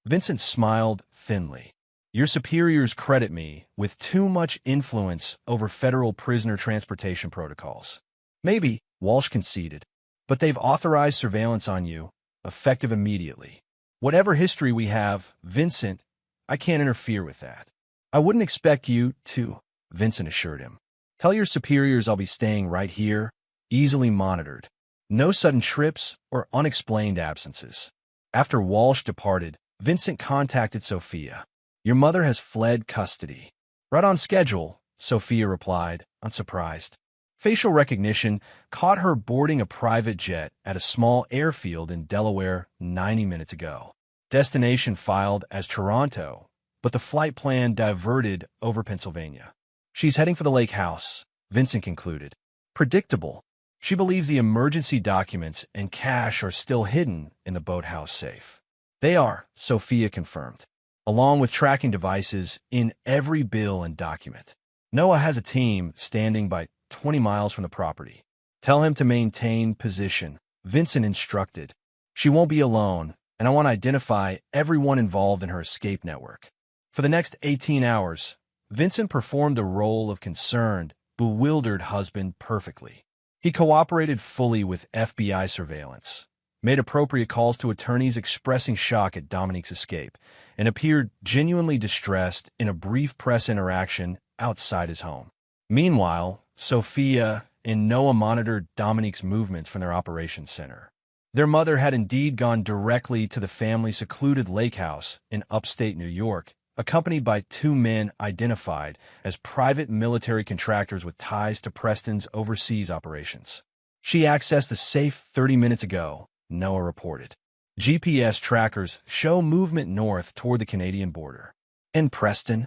Vincent smiled thinly. "Your superiors credit me with too much influence over federal prisoner transportation protocols." "Maybe," Walsh conceded, "but they've authorized surveillance on you, effective immediately. Whatever history we have, Vincent, I can't interfere with that." "I wouldn't expect you to," Vincent assured him. "Tell your superiors I'll be staying right here, easily monitored. No sudden trips or unexplained absences." After Walsh departed, Vincent contacted Sophia. "Your mother has fled custody." "Right on schedule," Sophia replied, unsurprised. Facial recognition caught her boarding a private jet at a small airfield in Delaware 90 minutes ago. Destination filed as Toronto, but the flight plan diverted over Pennsylvania. "She's heading for the lake house," Vincent concluded. "Predictable. She believes the emergency documents and cash are still hidden in the boathouse safe." "They are," Sophia confirmed, "along with tracking devices in every bill and document. Noah has a team standing by 20 miles from the property. Tell him to maintain position," Vincent instructed. "She won't be alone, and I want to identify everyone involved in her escape network." For the next 18 hours, Vincent performed the role of concerned, bewildered husband perfectly. He cooperated fully with FBI surveillance, made appropriate calls to attorneys expressing shock at Dominique's escape, and appeared genuinely distressed in a brief press interaction outside his home. Meanwhile, Sophia and Noah monitored Dominique's movements from their operations center. Their mother had indeed gone directly to the family's secluded lake house in upstate New York, accompanied by 2 men identified as private military contractors with ties to Preston's overseas operations. "She accessed the safe 30 minutes ago," Noah reported. "GPS trackers show movement north toward the Canadian border." "And Preston?"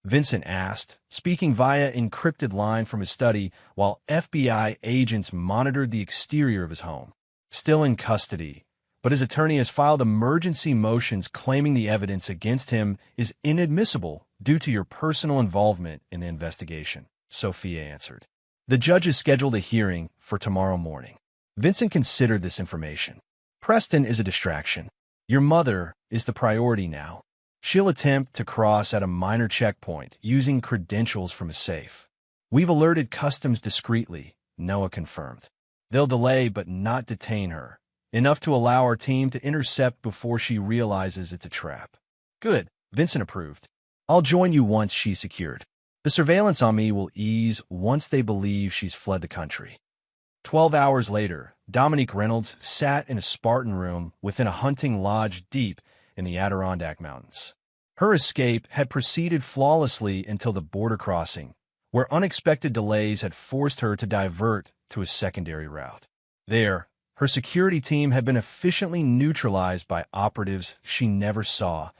Vincent asked, speaking via encrypted line from his study while FBI agents monitored the exterior of his home. "Still in custody, but his attorney has filed emergency motions claiming the evidence against him is inadmissible due to your personal involvement in the investigation," Sophia answered. "The judge has scheduled a hearing for tomorrow morning." Vincent considered this information. "Preston is a distraction. Your mother is the priority now. She'll attempt to cross at a minor checkpoint using credentials from a safe. We've alerted customs discreetly, Noah confirmed. They'll delay but not detain her, enough to allow our team to intercept before she realizes it's a trap. Good, Vincent approved. I'll join you once she's secured. The surveillance on me will ease once they believe she's fled the country. 12 hours later, Dominique Reynolds sat in a Spartan room within a hunting lodge deep in the Adirondack Mountains. Her escape had proceeded flawlessly until the border crossing, where unexpected delays had forced her to divert to a secondary route. There, her security team had been efficiently neutralized by operatives she never saw,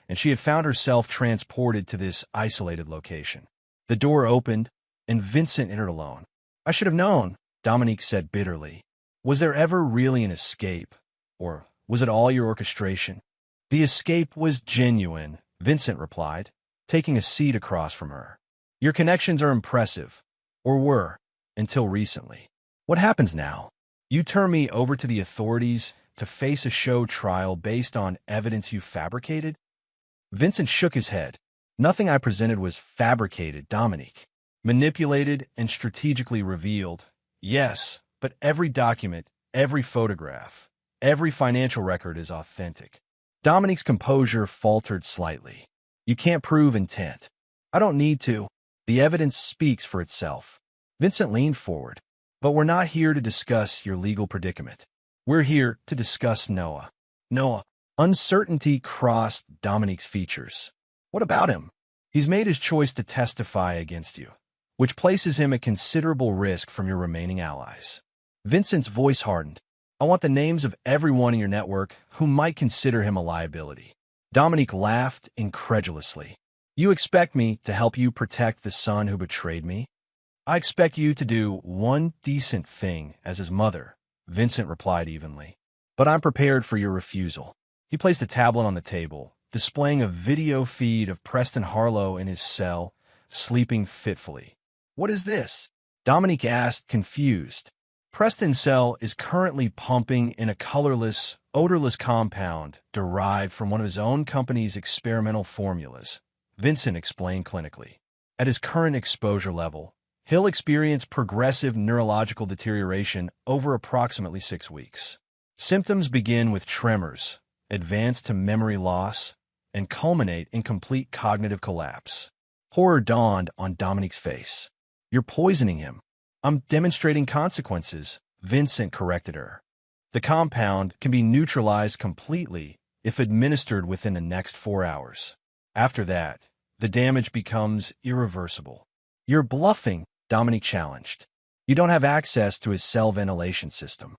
and she had found herself transported to this isolated location. The door opened, and Vincent entered alone. I should have known, Dominique said bitterly. Was there ever really an escape, or was it all your orchestration? The escape was genuine, Vincent replied, taking a seat across from her. Your connections are impressive, or were, until recently. What happens now? You turn me over to the authorities to face a show trial based on evidence you fabricated? Vincent shook his head. Nothing I presented was fabricated, Dominique. Manipulated and strategically revealed. Yes, but every document, every photograph, every financial record is authentic. Dominique's composure faltered slightly. You can't prove intent. I don't need to. The evidence speaks for itself. Vincent leaned forward. But we're not here to discuss your legal predicament. We're here to discuss Noah. Noah. Uncertainty crossed Dominique's features. What about him? He's made his choice to testify against you, which places him at considerable risk from your remaining allies. Vincent's voice hardened. I want the names of everyone in your network who might consider him a liability. Dominique laughed incredulously. You expect me to help you protect the son who betrayed me? I expect you to do one decent thing as his mother, Vincent replied evenly. But I'm prepared for your refusal. He placed a tablet on the table, displaying a video feed of Preston Harlow in his cell, sleeping fitfully. What is this? Dominique asked, confused. Preston's cell is currently pumping in a colorless, odorless compound derived from one of his own company's experimental formulas, Vincent explained clinically. At his current exposure level, he'll experience progressive neurological deterioration over approximately 6 weeks. Symptoms begin with tremors, advance to memory loss, and culminate in complete cognitive collapse. Horror dawned on Dominique's face. You're poisoning him. I'm demonstrating consequences, Vincent corrected her. The compound can be neutralized completely if administered within the next 4 hours. After that, the damage becomes irreversible. You're bluffing, Dominique challenged. You don't have access to his cell ventilation system.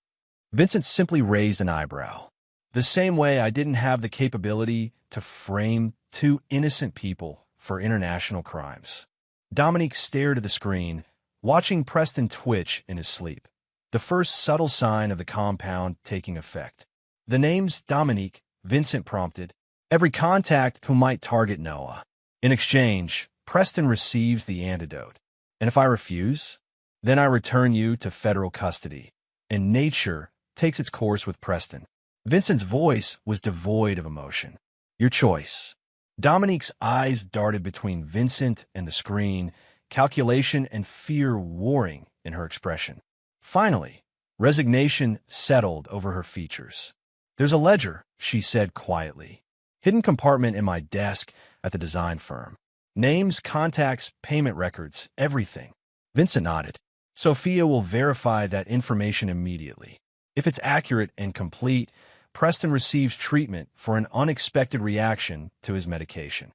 Vincent simply raised an eyebrow. The same way I didn't have the capability to frame 2 innocent people for international crimes. Dominique stared at the screen, watching Preston twitch in his sleep, the first subtle sign of the compound taking effect. The name's Dominique, Vincent prompted. Every contact who might target Noah. In exchange, Preston receives the antidote. And if I refuse, then I return you to federal custody, and nature takes its course with Preston. Vincent's voice was devoid of emotion. Your choice. Dominique's eyes darted between Vincent and the screen, calculation and fear warring in her expression. Finally, resignation settled over her features. There's a ledger, she said quietly. Hidden compartment in my desk at the design firm. Names, contacts, payment records, everything. Vincent nodded. Sophia will verify that information immediately. If it's accurate and complete, Preston receives treatment for an unexpected reaction to his medication.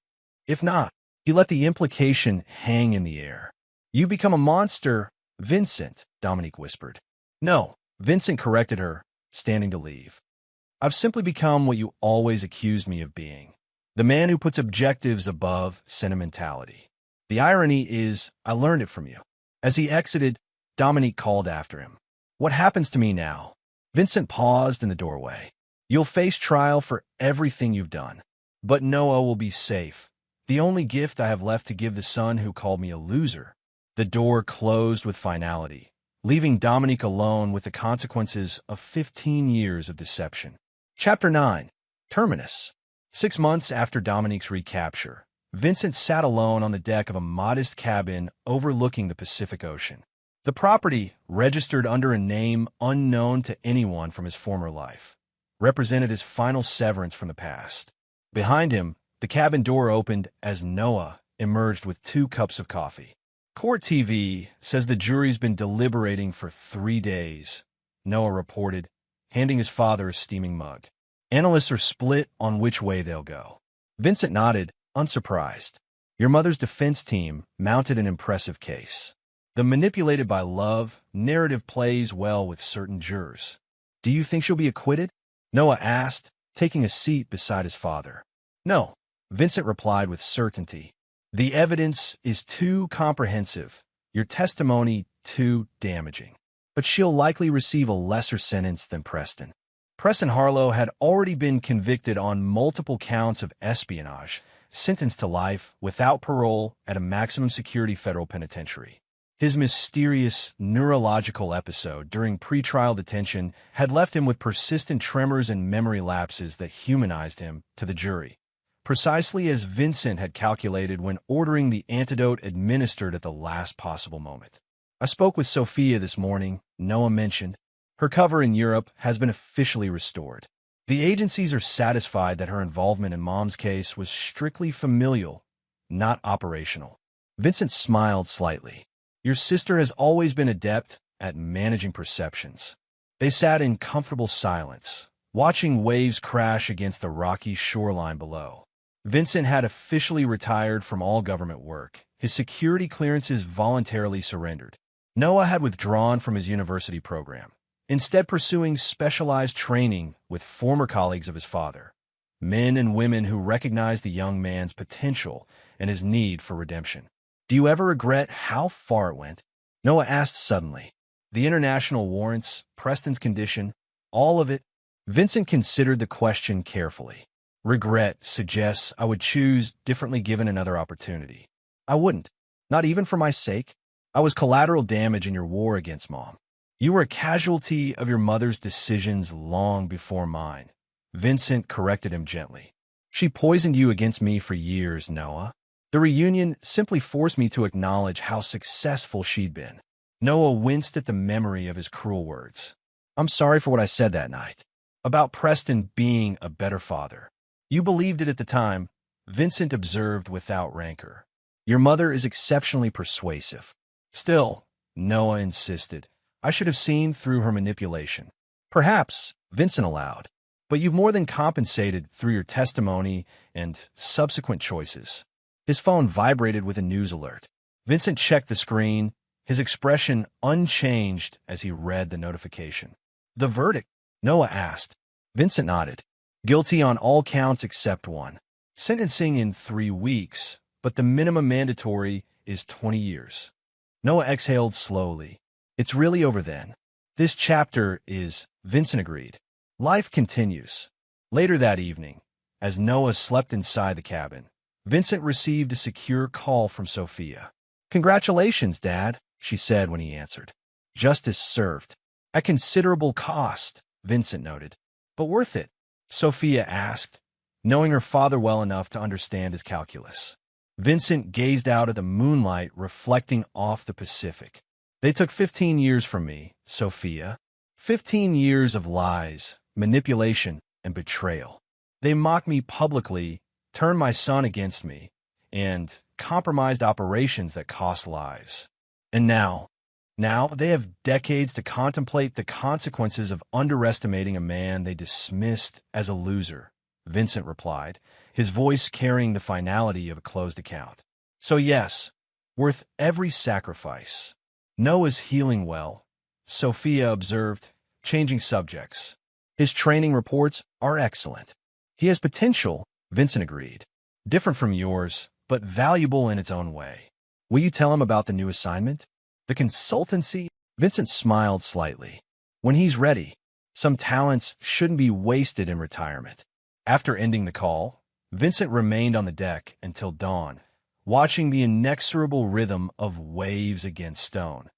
If not, he let the implication hang in the air. You become a monster, Vincent, Dominique whispered. No, Vincent corrected her, standing to leave. I've simply become what you always accused me of being. The man who puts objectives above sentimentality. The irony is, I learned it from you. As he exited, Dominique called after him. What happens to me now? Vincent paused in the doorway. You'll face trial for everything you've done. But Noah will be safe. The only gift I have left to give the son who called me a loser. The door closed with finality, leaving Dominique alone with the consequences of 15 years of deception. Chapter 9. Terminus. 6 months after Dominique's recapture, Vincent sat alone on the deck of a modest cabin overlooking the Pacific Ocean. The property, registered under a name unknown to anyone from his former life, represented his final severance from the past. Behind him, the cabin door opened as Noah emerged with 2 cups of coffee. Court TV says the jury's been deliberating for 3 days, Noah reported, handing his father a steaming mug. Analysts are split on which way they'll go. Vincent nodded, unsurprised. Your mother's defense team mounted an impressive case. The manipulated by love narrative plays well with certain jurors. Do you think she'll be acquitted? Noah asked, taking a seat beside his father. No, Vincent replied with certainty. The evidence is too comprehensive, your testimony too damaging. But she'll likely receive a lesser sentence than Preston. Preston Harlow had already been convicted on multiple counts of espionage, sentenced to life without parole at a maximum security federal penitentiary. His mysterious neurological episode during pretrial detention had left him with persistent tremors and memory lapses that humanized him to the jury, precisely as Vincent had calculated when ordering the antidote administered at the last possible moment. I spoke with Sophia this morning, Noah mentioned. Her cover in Europe has been officially restored. The agencies are satisfied that her involvement in Mom's case was strictly familial, not operational. Vincent smiled slightly. Your sister has always been adept at managing perceptions. They sat in comfortable silence, watching waves crash against the rocky shoreline below. Vincent had officially retired from all government work, his security clearances voluntarily surrendered. Noah had withdrawn from his university program, instead pursuing specialized training with former colleagues of his father, men and women who recognized the young man's potential and his need for redemption. Do you ever regret how far it went? Noah asked suddenly. The international warrants, Preston's condition, all of it. Vincent considered the question carefully. Regret suggests I would choose differently given another opportunity. I wouldn't, not even for my sake. I was collateral damage in your war against Mom. You were a casualty of your mother's decisions long before mine. Vincent corrected him gently. She poisoned you against me for years, Noah. The reunion simply forced me to acknowledge how successful she'd been. Noah winced at the memory of his cruel words. I'm sorry for what I said that night. About Preston being a better father. You believed it at the time, Vincent observed without rancor. Your mother is exceptionally persuasive. Still, Noah insisted, I should have seen through her manipulation. Perhaps, Vincent allowed, but you've more than compensated through your testimony and subsequent choices. His phone vibrated with a news alert. Vincent checked the screen, his expression unchanged as he read the notification. The verdict? Noah asked. Vincent nodded. Guilty on all counts except one. Sentencing in 3 weeks, but the minimum mandatory is 20 years. Noah exhaled slowly. It's really over then. This chapter is, Vincent agreed. Life continues. Later that evening, as Noah slept inside the cabin, Vincent received a secure call from Sophia. Congratulations, Dad, she said when he answered. Justice served. At considerable cost, Vincent noted. But worth it, Sophia asked, knowing her father well enough to understand his calculus. Vincent gazed out at the moonlight reflecting off the Pacific. They took 15 years from me, Sophia. 15 years of lies, manipulation, and betrayal. They mocked me publicly, turned my son against me, and compromised operations that cost lives. And now they have decades to contemplate the consequences of underestimating a man they dismissed as a loser, Vincent replied, his voice carrying the finality of a closed account. So yes, worth every sacrifice. Noah's healing well, Sophia observed, changing subjects. His training reports are excellent. He has potential, Vincent agreed. Different from yours, but valuable in its own way. Will you tell him about the new assignment? The consultancy? Vincent smiled slightly. When he's ready, some talents shouldn't be wasted in retirement. After ending the call, Vincent remained on the deck until dawn, watching the inexorable rhythm of waves against stone.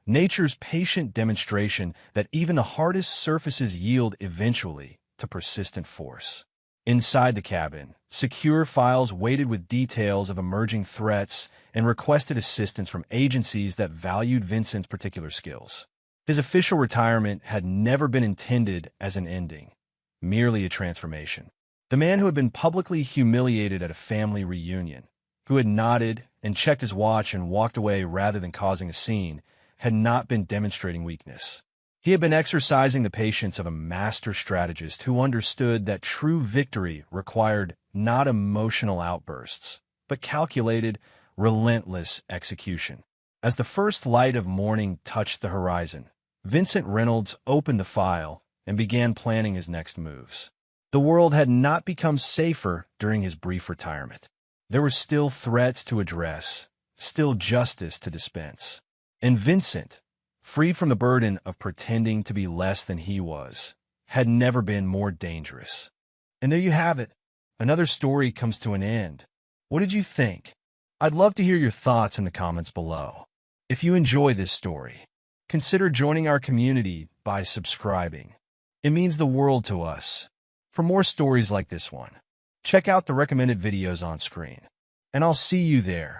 Nature's patient demonstration that even the hardest surfaces yield eventually to persistent force. Inside the cabin, secure files waited with details of emerging threats and requested assistance from agencies that valued Vincent's particular skills. His official retirement had never been intended as an ending, merely a transformation. The man who had been publicly humiliated at a family reunion, who had nodded and checked his watch and walked away rather than causing a scene, had not been demonstrating weakness. He had been exercising the patience of a master strategist who understood that true victory required not emotional outbursts, but calculated, relentless execution. As the first light of morning touched the horizon, Vincent Reynolds opened the file and began planning his next moves. The world had not become safer during his brief retirement. There were still threats to address, still justice to dispense. And Vincent, freed from the burden of pretending to be less than he was, had never been more dangerous. And there you have it. Another story comes to an end. What did you think? I'd love to hear your thoughts in the comments below. If you enjoy this story, consider joining our community by subscribing. It means the world to us. For more stories like this one, check out the recommended videos on screen. And I'll see you there.